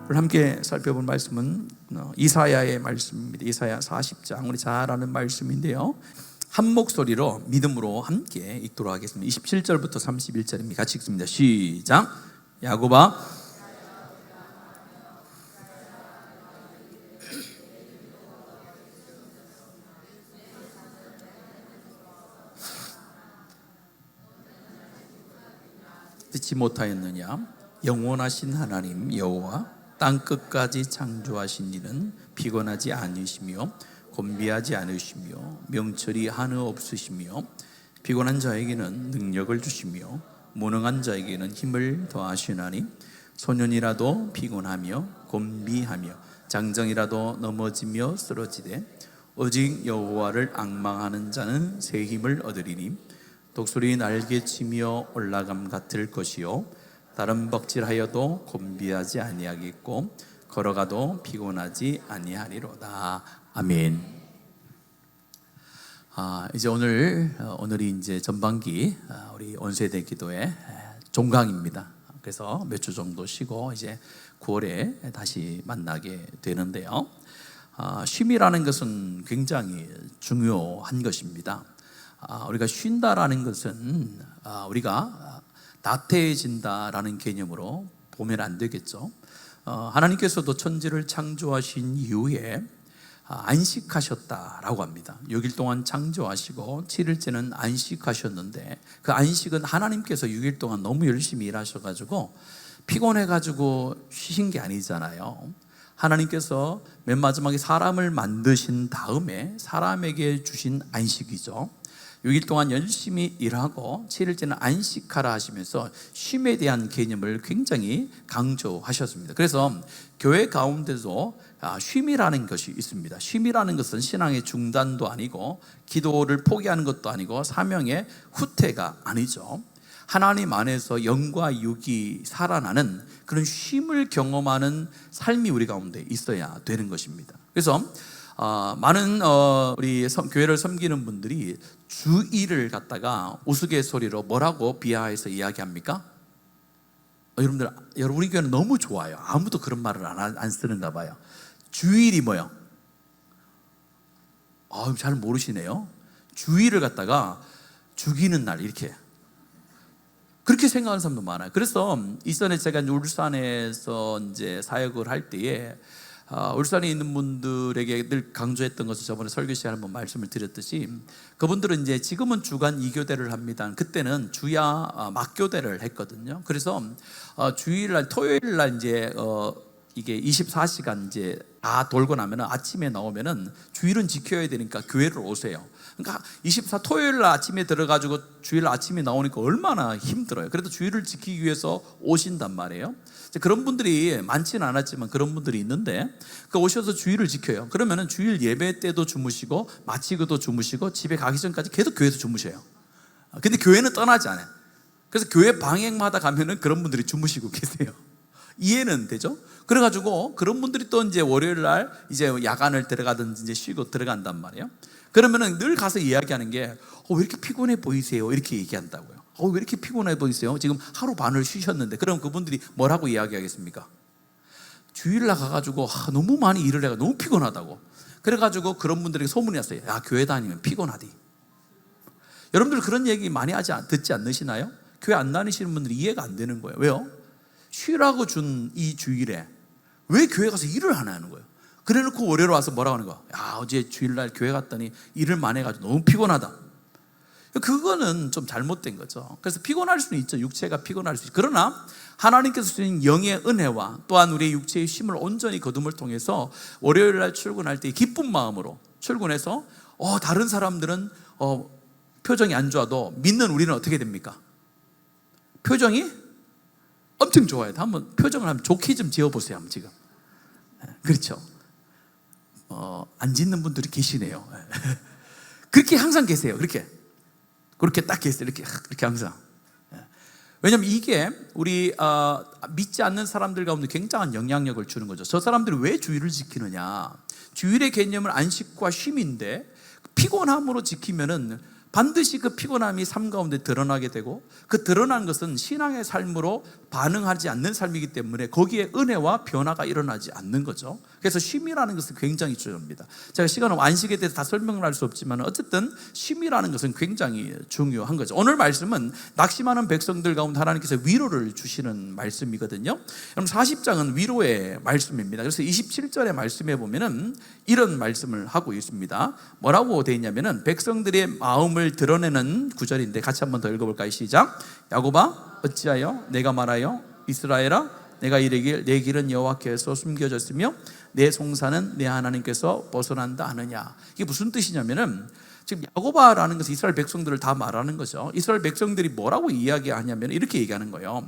오늘 함께 살펴볼 말씀은 이사야의 말씀입니다. 이사야 40장, 우리 잘 아는 말씀인데요, 한 목소리로 믿음으로 함께 읽도록 하겠습니다. 27절부터 31절입니다. 같이 읽습니다. 시작. 야곱아, 듣지 못하였느냐? 영원하신 하나님 여호와 땅끝까지 창조하신 이는 피곤하지 않으시며 곤비하지 않으시며 명철이 하나 없으시며 피곤한 자에게는 능력을 주시며 무능한 자에게는 힘을 더하시나니 소년이라도 피곤하며 곤비하며 장정이라도 넘어지며 쓰러지되 오직 여호와를 앙망하는 자는 새 힘을 얻으리니 독수리 날개치며 올라감 같을 것이요 다른 벅질하여도 곤비하지 아니하겠고 걸어가도 피곤하지 아니하리로다. 아멘. 이제 오늘이 이제 전반기 우리 온세대 기도의 종강입니다. 그래서 몇 주 정도 쉬고 이제 9월에 다시 만나게 되는데요. 쉼이라는 것은 굉장히 중요한 것입니다. 우리가 쉰다라는 것은 우리가 나태해진다라는 개념으로 보면 안 되겠죠. 하나님께서도 천지를 창조하신 이후에 안식하셨다라고 합니다. 6일 동안 창조하시고 7일째는 안식하셨는데 그 안식은 하나님께서 6일 동안 너무 열심히 일하셔가지고 피곤해가지고 쉬신 게 아니잖아요. 하나님께서 맨 마지막에 사람을 만드신 다음에 사람에게 주신 안식이죠. 6일 동안 열심히 일하고 7일째는 안식하라 하시면서 쉼에 대한 개념을 굉장히 강조하셨습니다. 그래서 교회 가운데도 쉼이라는 것이 있습니다. 쉼이라는 것은 신앙의 중단도 아니고 기도를 포기하는 것도 아니고 사명의 후퇴가 아니죠. 하나님 안에서 영과 육이 살아나는 그런 쉼을 경험하는 삶이 우리 가운데 있어야 되는 것입니다. 그래서 많은 우리 교회를 섬기는 분들이 주일을 갖다가 우스갯소리로 뭐라고 비하해서 이야기합니까? 여러분들, 우리 교회는 너무 좋아요. 아무도 그런 말을 안 쓰는가 봐요. 주일이 뭐요? 잘 모르시네요. 주일을 갖다가 죽이는 날, 이렇게 그렇게 생각하는 사람도 많아요. 그래서 이전에 제가 울산에서 이제 사역을 할 때에 울산에 있는 분들에게 늘 강조했던 것을 저번에 설교 시간에 한번 말씀을 드렸듯이 그분들은 이제 지금은 주간 2교대를 합니다. 그때는 주야 막교대를 했거든요. 그래서 주일날 토요일날 이제 이게 24시간 이제 다 돌고 나면은 아침에 나오면은 주일은 지켜야 되니까 교회를 오세요. 그러니까 토요일 아침에 들어가지고 주일 아침에 나오니까 얼마나 힘들어요. 그래도 주일을 지키기 위해서 오신단 말이에요. 그런 분들이 많지는 않았지만 그런 분들이 있는데 오셔서 주일을 지켜요. 그러면은 주일 예배 때도 주무시고 마치고도 주무시고 집에 가기 전까지 계속 교회에서 주무셔요. 근데 교회는 떠나지 않아요. 그래서 교회 방행마다 가면은 그런 분들이 주무시고 계세요. 이해는 되죠? 그래가지고 그런 분들이 또 이제 월요일 날 이제 야간을 들어가든지 이제 쉬고 들어간단 말이에요. 그러면은 늘 가서 이야기하는 게 왜 이렇게 피곤해 보이세요? 이렇게 얘기한다고요. 왜 이렇게 피곤해 보이세요? 지금 하루 반을 쉬셨는데. 그럼 그분들이 뭐라고 이야기하겠습니까? 주일날 가가지고 너무 많이 일을 해가 너무 피곤하다고. 그래가지고 그런 분들에게 소문이 났어요. 야, 교회 다니면 피곤하디. 여러분들 그런 얘기 많이 듣지 않으시나요? 교회 안 다니시는 분들이 이해가 안 되는 거예요. 왜요? 쉬라고 준 이 주일에 왜 교회 가서 일을 안 하는 거예요? 그래 놓고 월요일 와서 뭐라고 하는 거야? 야, 어제 주일날 교회 갔더니 일을 많이 해가지고 너무 피곤하다. 그거는 좀 잘못된 거죠. 그래서 피곤할 수는 있죠. 육체가 피곤할 수 있죠. 그러나 하나님께서 주신 영의 은혜와 또한 우리의 육체의 힘을 온전히 거둠을 통해서 월요일날 출근할 때 기쁜 마음으로 출근해서 다른 사람들은 표정이 안 좋아도 믿는 우리는 어떻게 됩니까? 표정이 엄청 좋아요. 한번 표정을 한번 좋게 좀 지어보세요. 한번 지금. 그렇죠. 안 짓는 분들이 계시네요. 그렇게 항상 계세요. 그렇게 딱 계세요. 이렇게 항상. 왜냐하면 이게 우리 믿지 않는 사람들 가운데 굉장한 영향력을 주는 거죠. 저 사람들이 왜 주일을 지키느냐? 주일의 개념은 안식과 쉼인데 피곤함으로 지키면은 반드시 그 피곤함이 삶 가운데 드러나게 되고, 그 드러난 것은 신앙의 삶으로 반응하지 않는 삶이기 때문에 거기에 은혜와 변화가 일어나지 않는 거죠. 그래서 쉼이라는 것은 굉장히 중요합니다. 제가 시간은 안식에 대해서 다 설명을 할 수 없지만 어쨌든 쉼이라는 것은 굉장히 중요한 거죠. 오늘 말씀은 낙심하는 백성들 가운데 하나님께서 위로를 주시는 말씀이거든요. 그럼 40장은 위로의 말씀입니다. 그래서 27절의 말씀에 보면은 이런 말씀을 하고 있습니다. 뭐라고 되어 있냐면은 백성들의 마음을 드러내는 구절인데 같이 한번 더 읽어볼까요? 시작. 야곱아 어찌하여 내가 말하여 이스라엘아 내가 이르길 내 길은 여호와께서 숨겨졌으며 내 송사는 내 하나님께서 벗어난다 하느냐. 이게 무슨 뜻이냐면은 지금 야곱아라는 것은 이스라엘 백성들을 다 말하는 거죠. 이스라엘 백성들이 뭐라고 이야기하냐면 이렇게 얘기하는 거예요.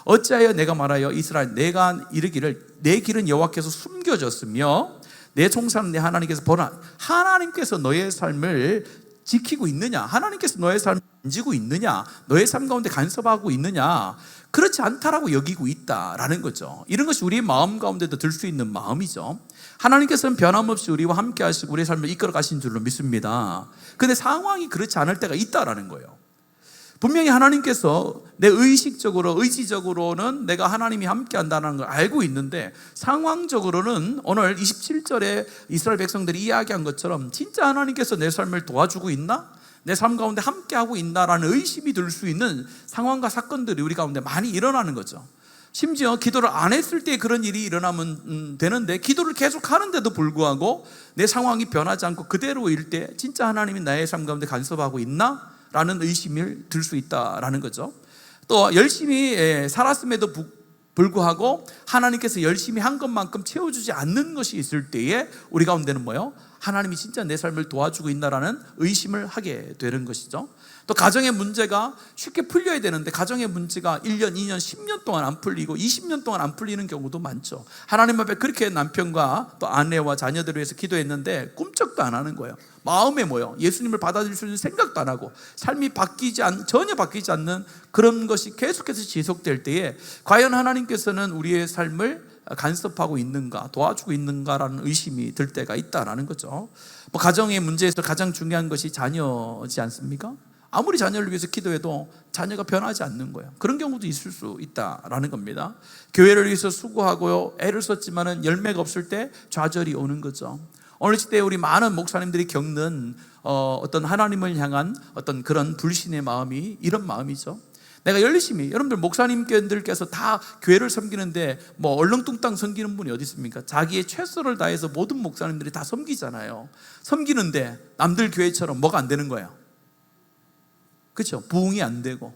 어찌하여 내가 말하여 이스라엘 내가 이르기를 내 길은 여호와께서 숨겨졌으며 내 송사는 내 하나님께서 벗어난. 하나님께서 너의 삶을 지키고 있느냐? 하나님께서 너의 삶을 만지고 있느냐? 너의 삶 가운데 간섭하고 있느냐? 그렇지 않다라고 여기고 있다라는 거죠. 이런 것이 우리의 마음 가운데도 들 수 있는 마음이죠. 하나님께서는 변함없이 우리와 함께 하시고 우리의 삶을 이끌어 가신 줄로 믿습니다. 그런데 상황이 그렇지 않을 때가 있다라는 거예요. 분명히 하나님께서 내 의식적으로 의지적으로는 내가 하나님이 함께 한다는 걸 알고 있는데 상황적으로는 오늘 27절에 이스라엘 백성들이 이야기한 것처럼 진짜 하나님께서 내 삶을 도와주고 있나? 내 삶 가운데 함께하고 있나라는 의심이 들 수 있는 상황과 사건들이 우리 가운데 많이 일어나는 거죠. 심지어 기도를 안 했을 때 그런 일이 일어나면 되는데 기도를 계속 하는데도 불구하고 내 상황이 변하지 않고 그대로일 때 진짜 하나님이 나의 삶 가운데 간섭하고 있나? 라는 의심을 들 수 있다라는 거죠. 또 열심히 살았음에도 불구하고 하나님께서 열심히 한 것만큼 채워주지 않는 것이 있을 때에 우리 가운데는 뭐요? 하나님이 진짜 내 삶을 도와주고 있나라는 의심을 하게 되는 것이죠. 또 가정의 문제가 쉽게 풀려야 되는데 가정의 문제가 1년, 2년, 10년 동안 안 풀리고 20년 동안 안 풀리는 경우도 많죠. 하나님 앞에 그렇게 남편과 또 아내와 자녀들을 위해서 기도했는데 꿈쩍도 안 하는 거예요. 마음에 뭐요? 예수님을 받아들일 수 있는 생각도 안 하고 삶이 전혀 바뀌지 않는 그런 것이 계속해서 지속될 때에 과연 하나님께서는 우리의 삶을 간섭하고 있는가, 도와주고 있는가라는 의심이 들 때가 있다라는 거죠. 뭐 가정의 문제에서 가장 중요한 것이 자녀지 않습니까? 아무리 자녀를 위해서 기도해도 자녀가 변하지 않는 거예요. 그런 경우도 있을 수 있다라는 겁니다. 교회를 위해서 수고하고 애를 썼지만은 열매가 없을 때 좌절이 오는 거죠. 오늘 시대에 우리 많은 목사님들이 겪는 어떤 하나님을 향한 어떤 그런 불신의 마음이 이런 마음이죠. 내가 열심히, 여러분들 목사님께서 다 교회를 섬기는데 뭐 얼렁뚱땅 섬기는 분이 어디 있습니까? 자기의 최선을 다해서 모든 목사님들이 다 섬기잖아요. 섬기는데 남들 교회처럼 뭐가 안 되는 거예요. 그렇죠? 부흥이 안 되고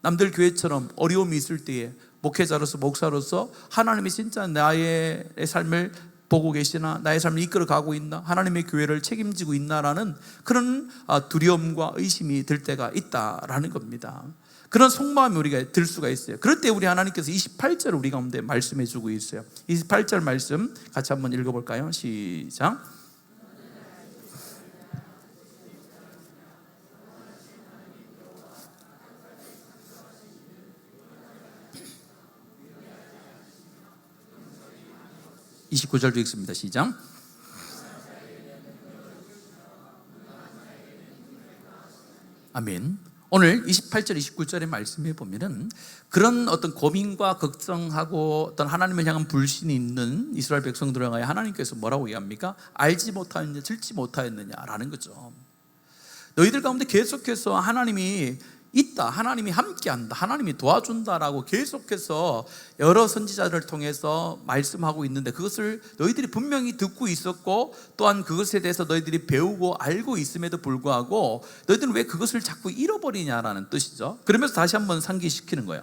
남들 교회처럼 어려움이 있을 때에 목회자로서 목사로서 하나님이 진짜 나의 삶을 보고 계시나, 나의 삶을 이끌어가고 있나, 하나님의 교회를 책임지고 있나라는 그런 두려움과 의심이 들 때가 있다라는 겁니다. 그런 속마음이 우리가 들 수가 있어요. 그럴 때 우리 하나님께서 28절 우리 가운데 말씀해 주고 있어요. 28절 말씀 같이 한번 읽어볼까요? 시작. 29절도 읽습니다. 시작. 아멘. 오늘 28절, 29절의 말씀에 보면은 그런 어떤 고민과 걱정하고 어떤 하나님을 향한 불신이 있는 이스라엘 백성들을 향하여 하나님께서 뭐라고 얘기합니까? 알지 못하였느냐, 들지 못하였느냐라는 거죠. 너희들 가운데 계속해서 하나님이 있다, 하나님이 함께한다, 하나님이 도와준다라고 계속해서 여러 선지자들을 통해서 말씀하고 있는데 그것을 너희들이 분명히 듣고 있었고 또한 그것에 대해서 너희들이 배우고 알고 있음에도 불구하고 너희들은 왜 그것을 자꾸 잃어버리냐라는 뜻이죠. 그러면서 다시 한번 상기시키는 거예요.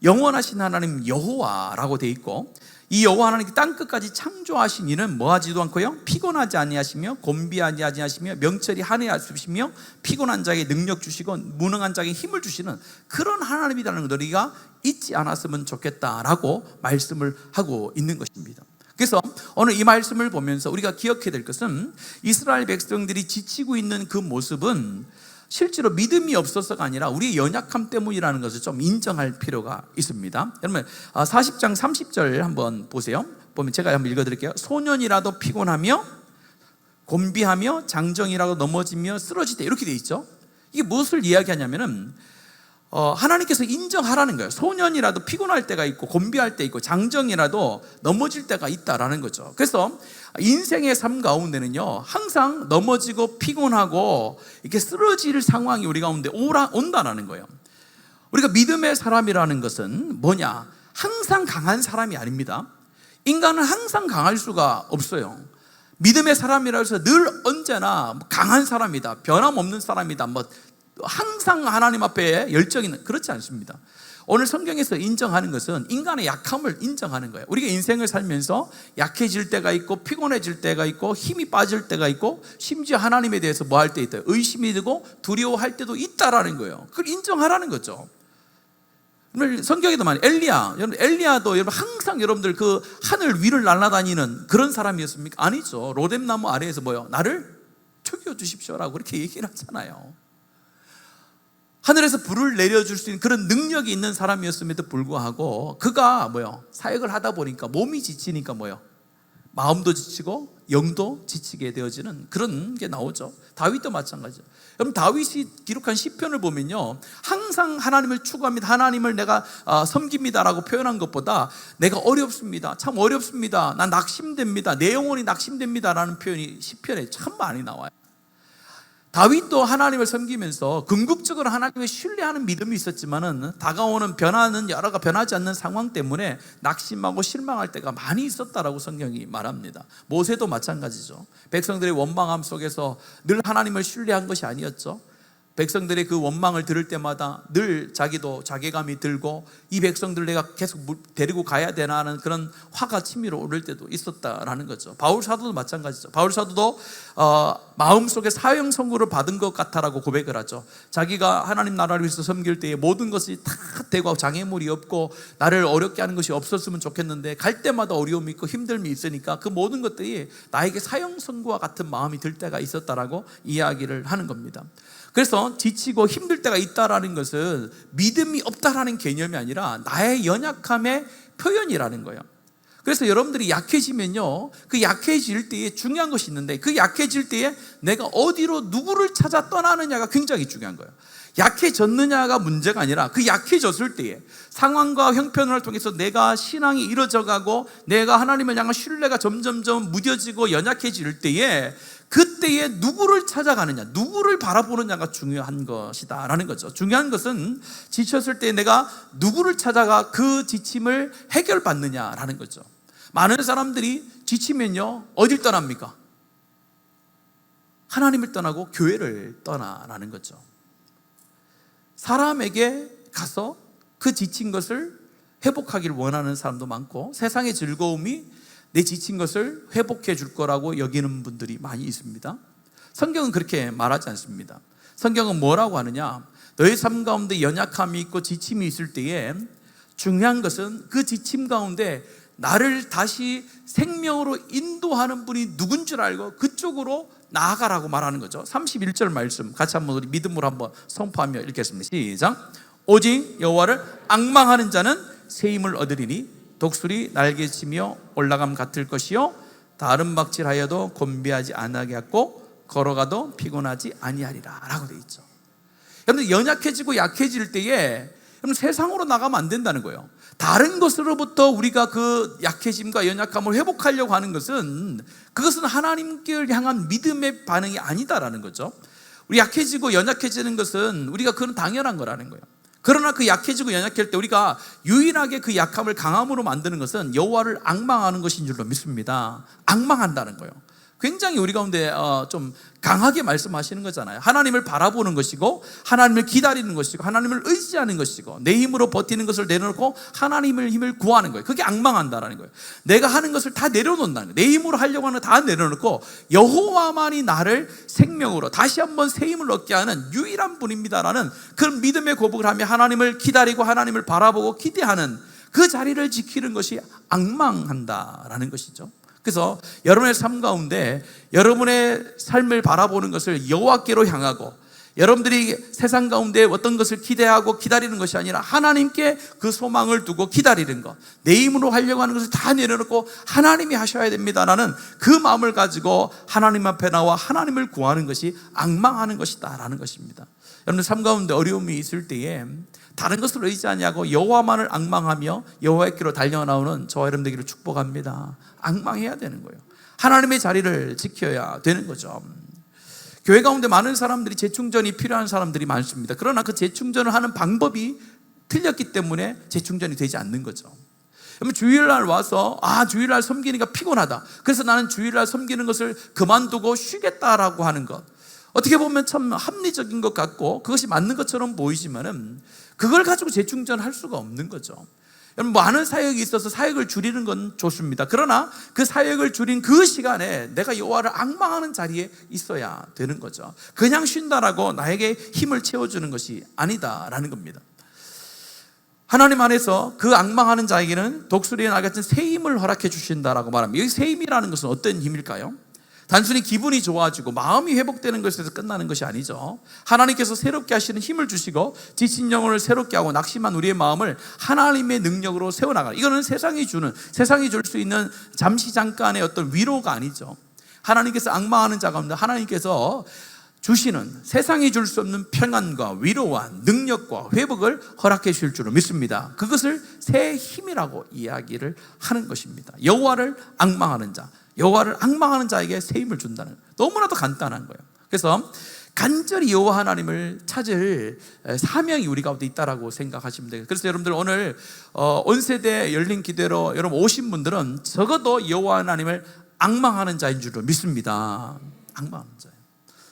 영원하신 하나님 여호와라고 돼 있고 이 여호와 하나님께 땅끝까지 창조하신 이는 뭐하지도 않고요 피곤하지 아니하시며 곤비하지 아니하시며 명철이 한해하시며 피곤한 자에게 능력 주시고 무능한 자에게 힘을 주시는 그런 하나님이라는 걸 너희가 잊지 않았으면 좋겠다라고 말씀을 하고 있는 것입니다. 그래서 오늘 이 말씀을 보면서 우리가 기억해야 될 것은 이스라엘 백성들이 지치고 있는 그 모습은 실제로 믿음이 없어서가 아니라 우리의 연약함 때문이라는 것을 좀 인정할 필요가 있습니다. 여러분 40장 30절 한번 보세요. 보면 제가 한번 읽어드릴게요. 소년이라도 피곤하며 곤비하며 장정이라도 넘어지며 쓰러지되 이렇게 돼 있죠. 이게 무엇을 이야기하냐면은 하나님께서 인정하라는 거예요. 소년이라도 피곤할 때가 있고 곤비할 때 있고 장정이라도 넘어질 때가 있다라는 거죠. 그래서 인생의 삶 가운데는요, 항상 넘어지고 피곤하고 이렇게 쓰러질 상황이 우리 가운데 온다라는 거예요. 우리가 믿음의 사람이라는 것은 뭐냐? 항상 강한 사람이 아닙니다. 인간은 항상 강할 수가 없어요. 믿음의 사람이라 해서 늘 언제나 강한 사람이다, 변함없는 사람이다, 항상 하나님 앞에 열정이 있는, 그렇지 않습니다. 오늘 성경에서 인정하는 것은 인간의 약함을 인정하는 거예요. 우리가 인생을 살면서 약해질 때가 있고 피곤해질 때가 있고 힘이 빠질 때가 있고 심지어 하나님에 대해서 뭐 할 때 있다, 의심이 들고 두려워할 때도 있다라는 거예요. 그걸 인정하라는 거죠. 성경에도 많이 엘리야도 여러분 항상 여러분들 그 하늘 위를 날아다니는 그런 사람이었습니까? 아니죠. 로뎀나무 아래에서 나를 죽여 주십시오라고 그렇게 얘기를 하잖아요. 하늘에서 불을 내려줄 수 있는 그런 능력이 있는 사람이었음에도 불구하고 그가 사역을 하다 보니까 몸이 지치니까 마음도 지치고 영도 지치게 되어지는 그런 게 나오죠. 다윗도 마찬가지죠. 여러분 다윗이 기록한 시편을 보면요, 항상 하나님을 추구합니다, 하나님을 내가 섬깁니다라고 표현한 것보다 내가 어렵습니다, 참 어렵습니다, 난 낙심됩니다, 내 영혼이 낙심됩니다라는 표현이 시편에 참 많이 나와요. 다윗도 하나님을 섬기면서 궁극적으로 하나님을 신뢰하는 믿음이 있었지만은 다가오는 변화는 여러가 변하지 않는 상황 때문에 낙심하고 실망할 때가 많이 있었다라고 성경이 말합니다. 모세도 마찬가지죠. 백성들의 원망함 속에서 늘 하나님을 신뢰한 것이 아니었죠. 백성들의 그 원망을 들을 때마다 늘 자기도 자괴감이 들고 이 백성들 내가 계속 데리고 가야 되나 하는 그런 화가 치밀어 오를 때도 있었다라는 거죠. 바울 사도도 마찬가지죠. 바울 사도도 마음속에 사형 선고를 받은 것 같아라고 고백을 하죠. 자기가 하나님 나라를 위해서 섬길 때에 모든 것이 다 되고 장애물이 없고 나를 어렵게 하는 것이 없었으면 좋겠는데 갈 때마다 어려움이 있고 힘듦이 있으니까 그 모든 것들이 나에게 사형 선고와 같은 마음이 들 때가 있었다라고 이야기를 하는 겁니다. 그래서 지치고 힘들 때가 있다라는 것은 믿음이 없다라는 개념이 아니라 나의 연약함의 표현이라는 거예요. 그래서 여러분들이 약해지면요, 그 약해질 때에 중요한 것이 있는데 그 약해질 때에 내가 어디로 누구를 찾아 떠나느냐가 굉장히 중요한 거예요. 약해졌느냐가 문제가 아니라 그 약해졌을 때에 상황과 형편을 통해서 내가 신앙이 이루어져가고 내가 하나님을 향한 신뢰가 점점점 무뎌지고 연약해질 때에 그때에 누구를 찾아가느냐, 누구를 바라보느냐가 중요한 것이다 라는 거죠. 중요한 것은 지쳤을 때 내가 누구를 찾아가 그 지침을 해결받느냐라는 거죠. 많은 사람들이 지치면요, 어딜 떠납니까? 하나님을 떠나고 교회를 떠나라는 거죠. 사람에게 가서 그 지친 것을 회복하기를 원하는 사람도 많고 세상의 즐거움이 내 지친 것을 회복해 줄 거라고 여기는 분들이 많이 있습니다. 성경은 그렇게 말하지 않습니다. 성경은 뭐라고 하느냐, 너의 삶 가운데 연약함이 있고 지침이 있을 때에 중요한 것은 그 지침 가운데 나를 다시 생명으로 인도하는 분이 누군 줄 알고 그쪽으로 나아가라고 말하는 거죠. 31절 말씀 같이 한번 우리 믿음으로 한번 선포하며 읽겠습니다. 시작. 오직 여호와를 앙망하는 자는 새 힘을 얻으리니 독수리 날개치며 올라감 같을 것이요 다른 박질하여도 곤비하지 아니하게 하고 걸어가도 피곤하지 아니하리라 라고 되어 있죠. 여러분 연약해지고 약해질 때에 여러분 세상으로 나가면 안 된다는 거예요. 다른 것으로부터 우리가 그 약해짐과 연약함을 회복하려고 하는 것은 그것은 하나님께 향한 믿음의 반응이 아니다라는 거죠. 우리 약해지고 연약해지는 것은 우리가 그건 당연한 거라는 거예요. 그러나 그 약해지고 연약할 때 우리가 유일하게 그 약함을 강함으로 만드는 것은 여호와를 앙망하는 것인 줄로 믿습니다. 앙망한다는 거예요. 굉장히 우리 가운데 좀 강하게 말씀하시는 거잖아요. 하나님을 바라보는 것이고 하나님을 기다리는 것이고 하나님을 의지하는 것이고 내 힘으로 버티는 것을 내려놓고 하나님의 힘을 구하는 거예요. 그게 앙망한다는 거예요. 내가 하는 것을 다 내려놓는다는 거예요. 내 힘으로 하려고 하는 거 다 내려놓고 여호와만이 나를 생명으로 다시 한번 새 힘을 얻게 하는 유일한 분입니다라는 그런 믿음의 고백을 하며 하나님을 기다리고 하나님을 바라보고 기대하는 그 자리를 지키는 것이 앙망한다라는 것이죠. 그래서 여러분의 삶 가운데 여러분의 삶을 바라보는 것을 여호와께로 향하고 여러분들이 세상 가운데 어떤 것을 기대하고 기다리는 것이 아니라 하나님께 그 소망을 두고 기다리는 것, 내 힘으로 하려고 하는 것을 다 내려놓고 하나님이 하셔야 됩니다라는 그 마음을 가지고 하나님 앞에 나와 하나님을 구하는 것이 앙망하는 것이다 라는 것입니다. 여러분 삶 가운데 어려움이 있을 때에 다른 것을 의지하냐고 여호와만을 앙망하며 여호와께로 달려나오는 저와 여러분들에게 축복합니다. 앙망해야 되는 거예요. 하나님의 자리를 지켜야 되는 거죠. 교회 가운데 많은 사람들이 재충전이 필요한 사람들이 많습니다. 그러나 그 재충전을 하는 방법이 틀렸기 때문에 재충전이 되지 않는 거죠. 그러면 주일날 와서 주일날 섬기니까 피곤하다, 그래서 나는 주일날 섬기는 것을 그만두고 쉬겠다라고 하는 것, 어떻게 보면 참 합리적인 것 같고 그것이 맞는 것처럼 보이지만은 그걸 가지고 재충전할 수가 없는 거죠. 여러분, 많은 사역이 있어서 사역을 줄이는 건 좋습니다. 그러나 그 사역을 줄인 그 시간에 내가 여호와를 앙망하는 자리에 있어야 되는 거죠. 그냥 쉰다라고 나에게 힘을 채워주는 것이 아니다라는 겁니다. 하나님 안에서 그 앙망하는 자에게는 독수리의 날 같은 새 힘을 허락해 주신다라고 말합니다. 여기 새 힘이라는 것은 어떤 힘일까요? 단순히 기분이 좋아지고 마음이 회복되는 것에서 끝나는 것이 아니죠. 하나님께서 새롭게 하시는 힘을 주시고 지친 영혼을 새롭게 하고 낙심한 우리의 마음을 하나님의 능력으로 세워나가는, 이거는 세상이 줄 수 있는 잠시 잠깐의 어떤 위로가 아니죠. 하나님께서 앙망하는 자 가운데 하나님께서 주시는 세상이 줄 수 없는 평안과 위로와 능력과 회복을 허락해 주실 줄로 믿습니다. 그것을 새 힘이라고 이야기를 하는 것입니다. 여호와를 앙망하는 자, 여호와를 앙망하는 자에게 새 힘을 준다는 거예요. 너무나도 간단한 거예요. 그래서 간절히 여호와 하나님을 찾을 사명이 우리 가운데 있다라고 생각하시면 돼요. 그래서 여러분들 오늘 온 세대 열린 기대로 여러분 오신 분들은 적어도 여호와 하나님을 앙망하는 자인 줄로 믿습니다. 앙망하는 자예요.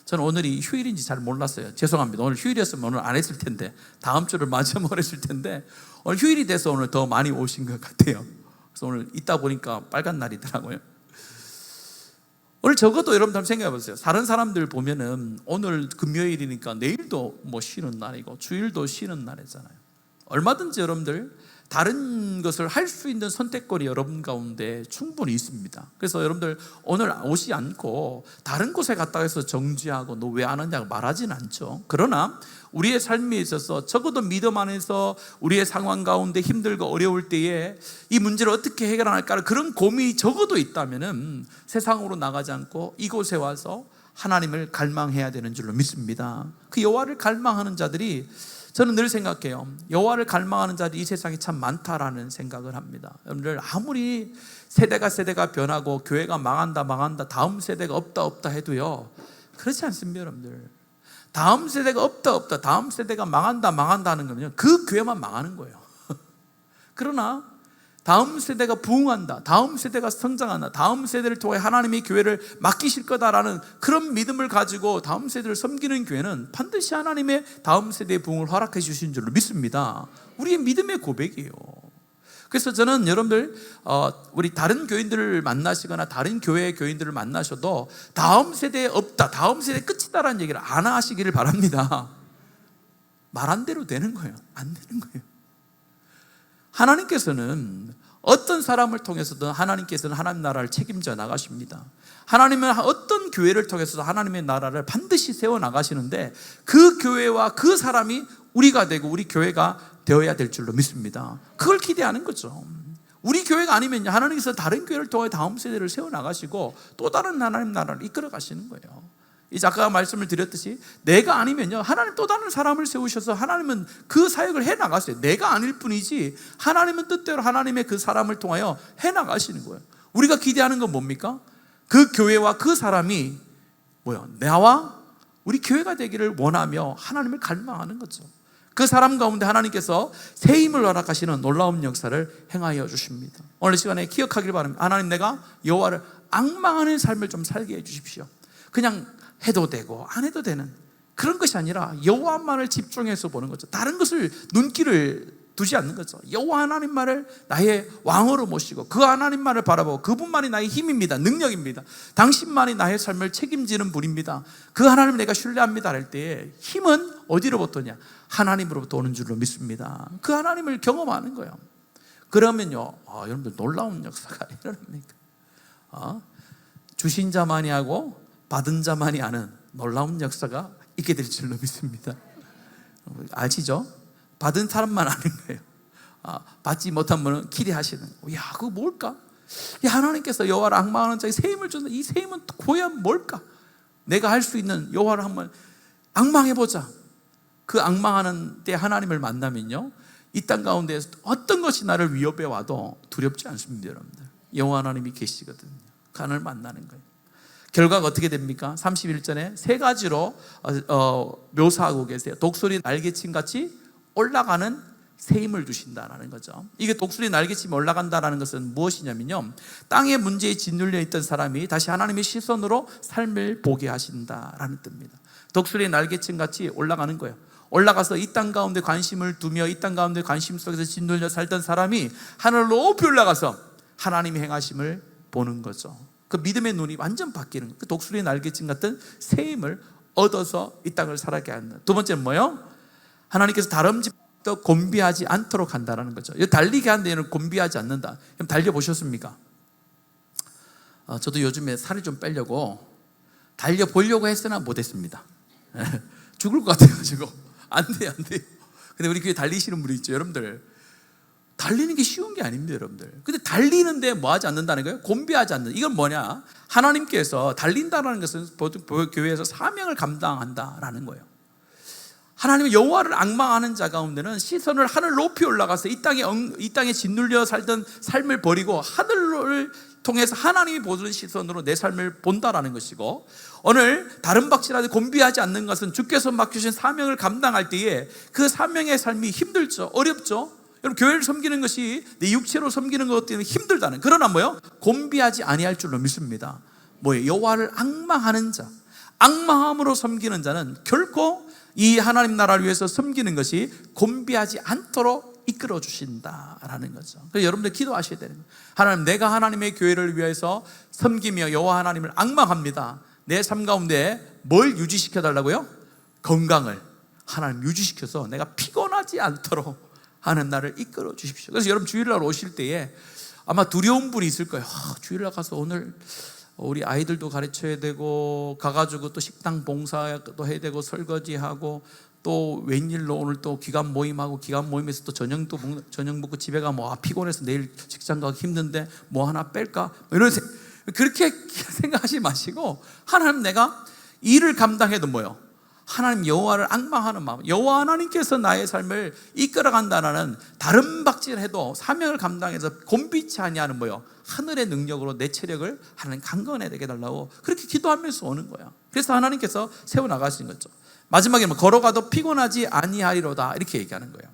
저는 오늘이 휴일인지 잘 몰랐어요. 죄송합니다. 오늘 휴일이었으면 오늘 안 했을 텐데, 다음 주를 맞이하면 했을 텐데, 오늘 휴일이 돼서 오늘 더 많이 오신 것 같아요. 그래서 오늘 있다 보니까 빨간 날이더라고요. 오늘 적어도 여러분들 한번 생각해 보세요. 다른 사람들 보면은 오늘 금요일이니까 내일도 뭐 쉬는 날이고 주일도 쉬는 날이잖아요. 얼마든지 여러분들 다른 것을 할 수 있는 선택권이 여러분 가운데 충분히 있습니다. 그래서 여러분들 오늘 오지 않고 다른 곳에 갔다 해서 정지하고 너 왜 안 왔냐고 말하진 않죠. 그러나 우리의 삶에 있어서 적어도 믿음 안에서 우리의 상황 가운데 힘들고 어려울 때에 이 문제를 어떻게 해결할까, 그런 고민이 적어도 있다면은 세상으로 나가지 않고 이곳에 와서 하나님을 갈망해야 되는 줄로 믿습니다. 그 여호와를 갈망하는 자들이, 저는 늘 생각해요. 여호와를 갈망하는 자들이 이 세상에 참 많다라는 생각을 합니다. 여러분들 아무리 세대가 변하고 교회가 망한다 다음 세대가 없다 해도요, 그렇지 않습니다. 여러분들 다음 세대가 없다 다음 세대가 망한다 하는 거는요, 그 교회만 망하는 거예요. 그러나 다음 세대가 부흥한다, 다음 세대가 성장한다, 다음 세대를 통해 하나님이 교회를 맡기실 거다라는 그런 믿음을 가지고 다음 세대를 섬기는 교회는 반드시 하나님의 다음 세대의 부흥을 허락해 주신 줄로 믿습니다. 우리의 믿음의 고백이에요. 그래서 저는 여러분들 우리 다른 교인들을 만나시거나 다른 교회의 교인들을 만나셔도 다음 세대에 없다, 다음 세대 끝이다라는 얘기를 안 하시기를 바랍니다. 말한 대로 되는 거예요. 안 되는 거예요. 하나님께서는 어떤 사람을 통해서든 하나님께서는 하나님 나라를 책임져 나가십니다. 하나님은 어떤 교회를 통해서도 하나님의 나라를 반드시 세워 나가시는데 그 교회와 그 사람이 우리가 되고 우리 교회가 되어야 될 줄로 믿습니다. 그걸 기대하는 거죠. 우리 교회가 아니면 하나님께서 다른 교회를 통해 다음 세대를 세워 나가시고 또 다른 하나님 나라를 이끌어 가시는 거예요. 이 작가가 말씀을 드렸듯이 내가 아니면요, 하나님 또 다른 사람을 세우셔서 하나님은 그 사역을 해나가세요. 내가 아닐 뿐이지 하나님은 뜻대로 하나님의 그 사람을 통하여 해나가시는 거예요. 우리가 기대하는 건 뭡니까? 그 교회와 그 사람이 나와 우리 교회가 되기를 원하며 하나님을 갈망하는 거죠. 그 사람 가운데 하나님께서 새 힘을 허락하시는 놀라운 역사를 행하여 주십니다. 오늘 시간에 기억하길 바랍니다. 하나님, 내가 여호와를 앙망하는 삶을 좀 살게 해 주십시오. 그냥 해도 되고 안 해도 되는 그런 것이 아니라 여호와만을 집중해서 보는 거죠. 다른 것을 눈길을 두지 않는 거죠. 여호와 하나님만을 나의 왕으로 모시고 그 하나님만을 바라보고 그분만이 나의 힘입니다, 능력입니다, 당신만이 나의 삶을 책임지는 분입니다, 그 하나님을 내가 신뢰합니다 할 때에 힘은 어디로부터 오냐? 하나님으로부터 오는 줄로 믿습니다. 그 하나님을 경험하는 거예요. 그러면요, 여러분들 놀라운 역사가 일어납니까? 주신 자만이 하고 받은 자만이 아는 놀라운 역사가 있게 될 줄로 믿습니다. 아시죠? 받은 사람만 아는 거예요. 받지 못한 분은 기대하시는 거예요. 야, 그거 뭘까? 하나님께서 여호와를 앙망하는 자에게 새 힘을 준다. 이 새 힘은 고야 뭘까? 내가 할 수 있는 여호와를 한번 앙망해보자. 그 악망하는 때 하나님을 만나면요, 이 땅 가운데에서 어떤 것이 나를 위협해 와도 두렵지 않습니다. 여러분들, 여호와 하나님이 계시거든요. 하나님을 만나는 거예요. 결과가 어떻게 됩니까? 31절에 세 가지로 묘사하고 계세요. 독수리 날개침 같이 올라가는 새 힘을 주신다라는 거죠. 이게 독수리 날개침이 올라간다라는 것은 무엇이냐면요, 땅의 문제에 짓눌려 있던 사람이 다시 하나님의 시선으로 삶을 보게 하신다라는 뜻입니다. 독수리 날개침 같이 올라가는 거예요. 올라가서 이 땅 가운데 관심을 두며 이 땅 가운데 관심 속에서 짓눌려 살던 사람이 하늘로 높이 올라가서 하나님의 행하심을 보는 거죠. 그 믿음의 눈이 완전 바뀌는 거예요. 그 독수리 날개침 같은 새 힘을 얻어서 이 땅을 살아가게 하는. 두 번째는 뭐예요? 하나님께서 다름질도 곤비하지 않도록 한다는 거죠. 달리게 하는 데는 곤비하지 않는다. 그럼 달려보셨습니까? 저도 요즘에 살을 좀 빼려고 달려보려고 했으나 못했습니다. 죽을 것 같아가지고 안 돼요. 근데 우리 교회 달리시는 분이 있죠. 여러분들, 달리는 게 쉬운 게 아닙니다. 여러분들, 근데 달리는데 뭐 하지 않는다는 거예요? 곤비하지 않는. 이건 뭐냐? 하나님께서 달린다는 것은 보통 교회에서 사명을 감당한다라는 거예요. 하나님의 여호와를 앙망하는 자 가운데는 시선을 하늘 높이 올라가서 이 땅에 짓눌려 살던 삶을 버리고 하늘을 통해서 하나님이 보는 시선으로 내 삶을 본다라는 것이고, 오늘 다른 박질하듯 곤비하지 않는 것은 주께서 맡겨주신 사명을 감당할 때에 그 사명의 삶이 힘들죠. 어렵죠. 여러분, 교회를 섬기는 것이 내 육체로 섬기는 것 때문에 힘들다는, 그러나 뭐요? 곤비하지 아니할 줄로 믿습니다. 뭐예요? 여호와를 앙망하는 자, 앙망함으로 섬기는 자는 결코 이 하나님 나라를 위해서 섬기는 것이 곤비하지 않도록 이끌어 주신다라는 거죠. 그래서 여러분들 기도하셔야 되는 거예요. 하나님, 내가 하나님의 교회를 위해서 섬기며 여호와 하나님을 앙망합니다. 내 삶 가운데 뭘 유지시켜 달라고요? 건강을 하나님 유지시켜서 내가 피곤하지 않도록 하는 나를 이끌어 주십시오. 그래서 여러분, 주일날 오실 때에 아마 두려운 분이 있을 거예요. 주일날 가서 오늘 우리 아이들도 가르쳐야 되고, 가가지고 또 식당 봉사도 해야 되고, 설거지하고, 또 웬일로 오늘 또 기간 모임하고, 기간 모임에서 또 저녁 먹고 집에 가면 피곤해서 내일 직장 가기 힘든데 뭐 하나 뺄까? 이런 그렇게 생각하지 마시고, 하나님, 내가 일을 감당해도 뭐요? 하나님 여호와를 앙망하는 마음, 여호와 하나님께서 나의 삶을 이끌어간다는, 다른 박질해도 사명을 감당해서 곤비치 아니하는 뭐요? 하늘의 능력으로 내 체력을 하나님 강건해야 되게 달라고 그렇게 기도하면서 오는 거야. 그래서 하나님께서 세워나가시는 거죠. 마지막에 걸어가도 피곤하지 아니하리로다, 이렇게 얘기하는 거예요.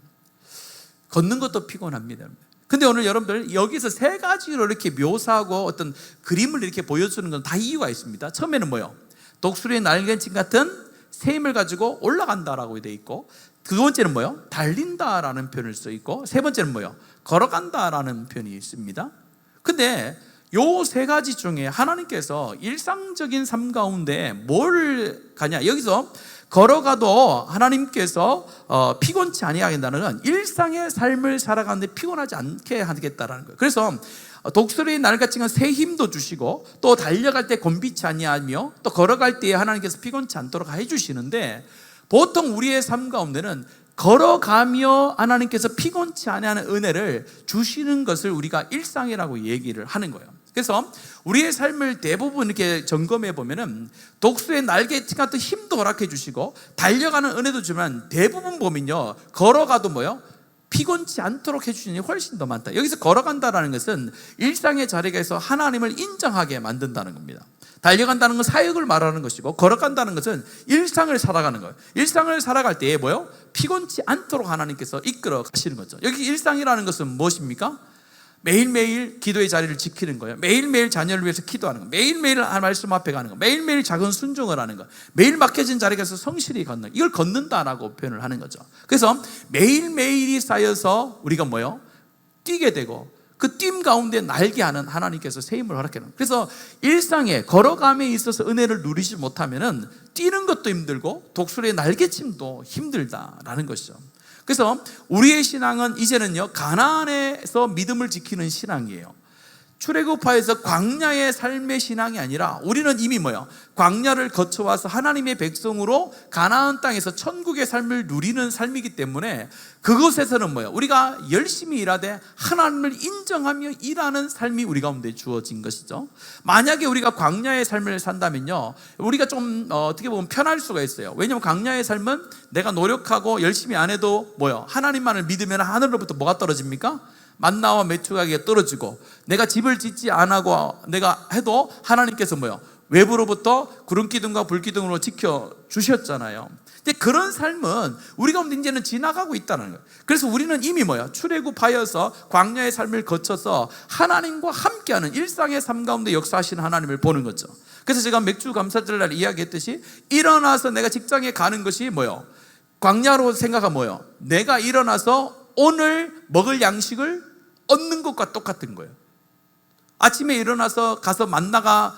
걷는 것도 피곤합니다. 근데 오늘 여러분들, 여기서 세 가지로 이렇게 묘사하고 어떤 그림을 이렇게 보여주는 건 다 이유가 있습니다. 처음에는 뭐요? 독수리의 날개침 같은 새 힘을 가지고 올라간다라고 되어 있고, 두 번째는 뭐요? 달린다라는 표현을 써 있고, 세 번째는 뭐요? 걸어간다라는 표현이 있습니다. 근데 요 세 가지 중에 하나님께서 일상적인 삶 가운데 뭘 가냐? 여기서 걸어가도 하나님께서 피곤치 아니하게 한다는 건 일상의 삶을 살아가는데 피곤하지 않게 하겠다라는 거예요. 그래서 독수리 날같이 새 힘도 주시고, 또 달려갈 때 곤비치 아니하며, 또 걸어갈 때 하나님께서 피곤치 않도록 해주시는데, 보통 우리의 삶 가운데는 걸어가며 하나님께서 피곤치 아니하는 은혜를 주시는 것을 우리가 일상이라고 얘기를 하는 거예요. 그래서 우리의 삶을 대부분 이렇게 점검해 보면은 독수리의 날개 같은 힘도 허락해 주시고, 달려가는 은혜도 주면 대부분 보면요, 걸어가도 뭐요? 피곤치 않도록 해주시는 게 훨씬 더 많다. 여기서 걸어간다라는 것은 일상의 자리에서 하나님을 인정하게 만든다는 겁니다. 달려간다는 건 사역을 말하는 것이고, 걸어간다는 것은 일상을 살아가는 거예요. 일상을 살아갈 때에 뭐요? 피곤치 않도록 하나님께서 이끌어 가시는 거죠. 여기 일상이라는 것은 무엇입니까? 매일매일 기도의 자리를 지키는 거예요. 매일매일 자녀를 위해서 기도하는 거, 매일매일 말씀 앞에 가는 거, 매일매일 작은 순종을 하는 거, 매일 맡겨진 자리에 가서 성실히 걷는, 이걸 걷는다라고 표현을 하는 거죠. 그래서 매일매일이 쌓여서 우리가 뭐요? 뛰게 되고, 그 뛴 가운데 날게 하는 하나님께서 새 힘을 허락해요. 그래서 일상에 걸어감에 있어서 은혜를 누리지 못하면은 뛰는 것도 힘들고 독수리의 날개침도 힘들다라는 것이죠. 그래서 우리의 신앙은 이제는요, 가나안에서 믿음을 지키는 신앙이에요. 출애굽하여서 광야의 삶의 신앙이 아니라 우리는 이미 뭐예요? 광야를 거쳐와서 하나님의 백성으로 가나안 땅에서 천국의 삶을 누리는 삶이기 때문에 그곳에서는 뭐예요? 우리가 열심히 일하되 하나님을 인정하며 일하는 삶이 우리 가운데 주어진 것이죠. 만약에 우리가 광야의 삶을 산다면요, 우리가 좀 어떻게 보면 편할 수가 있어요. 왜냐하면 광야의 삶은 내가 노력하고 열심히 안 해도 뭐예요? 하나님만을 믿으면 하늘로부터 뭐가 떨어집니까? 만나와 메추라기가 떨어지고, 내가 집을 짓지 않고 내가 해도 하나님께서 뭐요? 외부로부터 구름기둥과 불기둥으로 지켜주셨잖아요. 근데 그런 삶은 우리 가운데 이제는 지나가고 있다는 거예요. 그래서 우리는 이미 뭐야? 출애굽하여서 광야의 삶을 거쳐서 하나님과 함께하는 일상의 삶 가운데 역사하시는 하나님을 보는 거죠. 그래서 제가 맥주 감사절날 이야기했듯이 일어나서 내가 직장에 가는 것이 뭐요? 광야로 생각하면 뭐요? 내가 일어나서 오늘 먹을 양식을 얻는 것과 똑같은 거예요. 아침에 일어나서 가서 만나가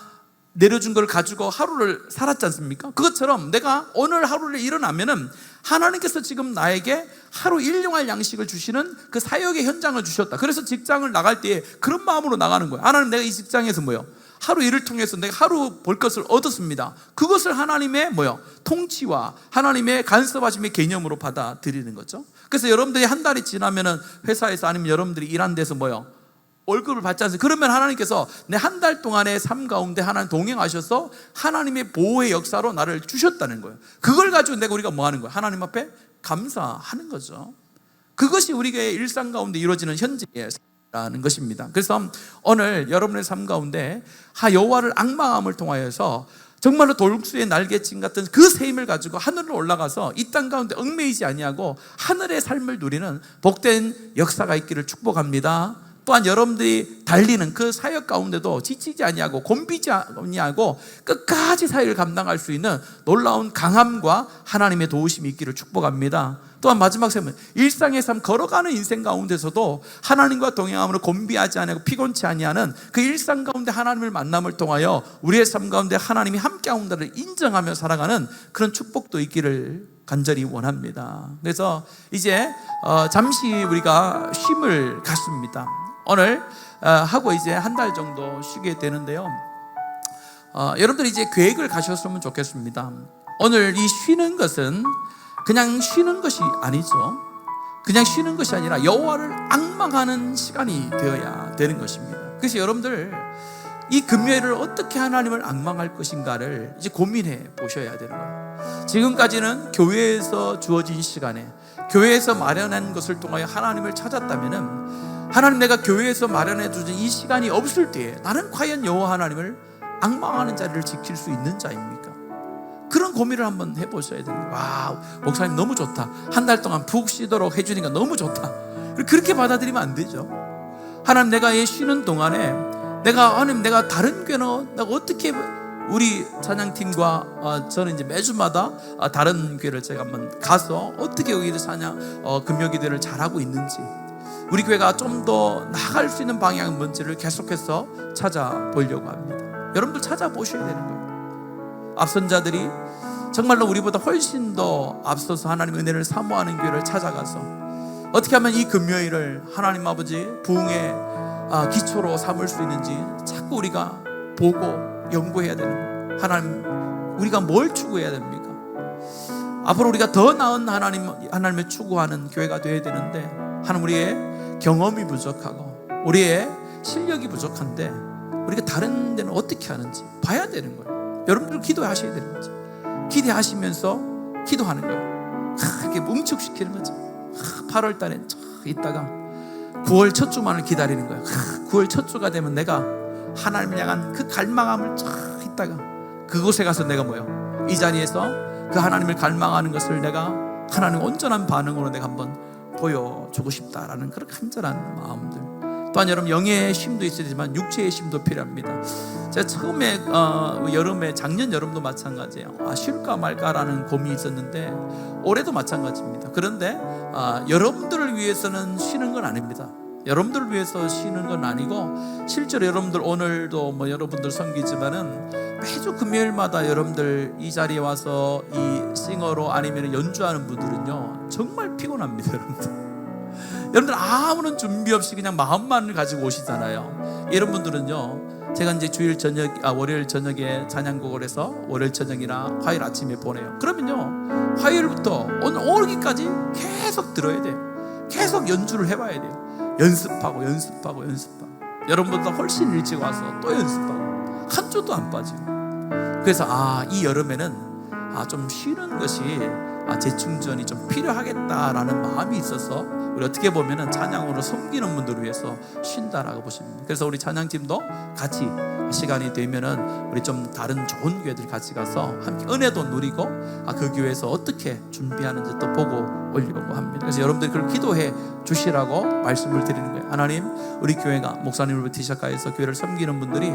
내려준 걸 가지고 하루를 살았지 않습니까? 그것처럼 내가 오늘 하루를 일어나면은 하나님께서 지금 나에게 하루 일용할 양식을 주시는 그 사역의 현장을 주셨다. 그래서 직장을 나갈 때 그런 마음으로 나가는 거예요. 하나님, 내가 이 직장에서 뭐요? 하루 일을 통해서 내가 하루 볼 것을 얻었습니다. 그것을 하나님의 뭐요? 통치와 하나님의 간섭하심의 개념으로 받아들이는 거죠. 그래서 여러분들이 한 달이 지나면은 회사에서 아니면 여러분들이 일한 데서 뭐요? 월급을 받지 않습니까? 그러면 하나님께서 내 한 달 동안의 삶 가운데 하나님 동행하셔서 하나님의 보호의 역사로 나를 주셨다는 거예요. 그걸 가지고 우리가 뭐 하는 거예요? 하나님 앞에 감사하는 거죠. 그것이 우리의 일상 가운데 이루어지는 현재의 삶이라는 것입니다. 그래서 오늘 여러분의 삶 가운데 여호와를 앙망함을 통하여서 정말로 돌국수의 날개친 같은 그 새 힘을 가지고 하늘로 올라가서 이 땅 가운데 얽매이지 아니하고 하늘의 삶을 누리는 복된 역사가 있기를 축복합니다. 또한 여러분들이 달리는 그 사역 가운데도 지치지 아니하고 곤비지 아니하고 끝까지 사역을 감당할 수 있는 놀라운 강함과 하나님의 도우심이 있기를 축복합니다. 또한 마지막 셈은 일상의 삶 걸어가는 인생 가운데서도 하나님과 동행함으로 곤비하지 아니하고 피곤치 아니하는 그 일상 가운데 하나님을 만남을 통하여 우리의 삶 가운데 하나님이 함께하온다를 인정하며 살아가는 그런 축복도 있기를 간절히 원합니다. 그래서 이제 잠시 우리가 쉼을 갖습니다. 오늘 하고 이제 한 달 정도 쉬게 되는데요, 여러분들 이제 계획을 가셨으면 좋겠습니다. 오늘 이 쉬는 것은 그냥 쉬는 것이 아니죠. 그냥 쉬는 것이 아니라 여호와를 앙망하는 시간이 되어야 되는 것입니다. 그래서 여러분들 이 금요일을 어떻게 하나님을 앙망할 것인가를 이제 고민해 보셔야 되는 거예요. 지금까지는 교회에서 주어진 시간에 교회에서 마련한 것을 통하여 하나님을 찾았다면은, 하나님, 내가 교회에서 마련해 주신 이 시간이 없을 때에 나는 과연 여호와 하나님을 앙망하는 자리를 지킬 수 있는 자입니까? 그런 고민을 한번 해보셔야 됩니다. 와, 목사님 너무 좋다. 한 달 동안 푹 쉬도록 해주니까 너무 좋다. 그렇게 받아들이면 안 되죠. 하나님, 내가 이 쉬는 동안에 하나님, 내가 다른 교회는 내가 어떻게, 우리 찬양팀과 저는 이제 매주마다 다른 교회를 제가 한번 가서 어떻게 여기를 금요 기도를 잘하고 있는지, 우리 교회가 좀 더 나아갈 수 있는 방향은 뭔지를 계속해서 찾아보려고 합니다. 여러분들 찾아보셔야 되는 거예요. 앞선 자들이 정말로 우리보다 훨씬 더 앞서서 하나님의 은혜를 사모하는 교회를 찾아가서 어떻게 하면 이 금요일을 하나님 아버지 부흥의 기초로 삼을 수 있는지 자꾸 우리가 보고 연구해야 되는 거예요. 하나님, 우리가 뭘 추구해야 됩니까? 앞으로 우리가 더 나은 하나님을 추구하는 교회가 되어야 되는데, 하나님, 우리의 경험이 부족하고 우리의 실력이 부족한데 우리가 다른 데는 어떻게 하는지 봐야 되는 거예요. 여러분들 기도하셔야 되는 거죠. 기대하시면서 기도하는 거예요. 이렇게 뭉축시키는 거죠. 8월 달에 있다가 9월 첫 주만을 기다리는 거예요. 9월 첫 주가 되면 내가 하나님을 향한 그 갈망함을 있다가 그곳에 가서 내가 뭐예요? 이 자리에서 그 하나님을 갈망하는 것을 내가 하나님 온전한 반응으로 내가 한번 보여주고 싶다라는 그런 간절한 마음들. 또한 여러분, 영의 쉼도 있어야 되지만 육체의 쉼도 필요합니다. 제가 처음에 여름에, 작년 여름도 마찬가지예요. 쉴까 말까라는 고민이 있었는데 올해도 마찬가지입니다. 그런데 여러분들을 위해서는 쉬는 건 아닙니다. 여러분들을 위해서 쉬는 건 아니고, 실제로 여러분들 오늘도 여러분들 섬기지만은 매주 금요일마다 여러분들 이 자리에 와서 이 싱어로 아니면 연주하는 분들은요 정말 피곤합니다. 여러분들 여러분들 아무런 준비 없이 그냥 마음만 가지고 오시잖아요. 이런 분들은요, 제가 이제 월요일 저녁에 찬양곡을 해서 월요일 저녁이나 화요일 아침에 보내요. 그러면요, 화요일부터 오늘까지 계속 들어야 돼요. 계속 연주를 해봐야 돼요. 연습하고. 여러분보다 훨씬 일찍 와서 또 연습하고 한 주도 안 빠지고. 그래서 이 여름에는 좀 쉬는 것이 재충전이 좀 필요하겠다라는 마음이 있어서 우리 어떻게 보면은 찬양으로 섬기는 분들을 위해서 쉰다라고 보시면 됩니다. 그래서 우리 찬양팀도 같이 시간이 되면은 우리 좀 다른 좋은 교회들 같이 가서 함께 은혜도 누리고 그 교회에서 어떻게 준비하는지 또 보고 오려고 합니다. 그래서 여러분들이 그걸 기도해 주시라고 말씀을 드리는 거예요. 하나님, 우리 교회가 목사님으로부터 시작해서 교회를 섬기는 분들이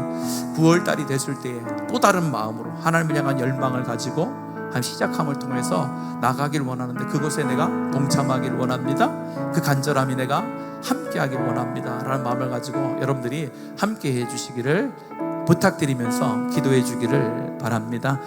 9월달이 됐을 때에 또 다른 마음으로 하나님을 향한 열망을 가지고 한 시작함을 통해서 나가길 원하는데 그곳에 내가 동참하길 원합니다. 그 간절함이 내가 함께하길 원합니다 라는 마음을 가지고 여러분들이 함께 해주시기를 부탁드리면서 기도해 주기를 바랍니다.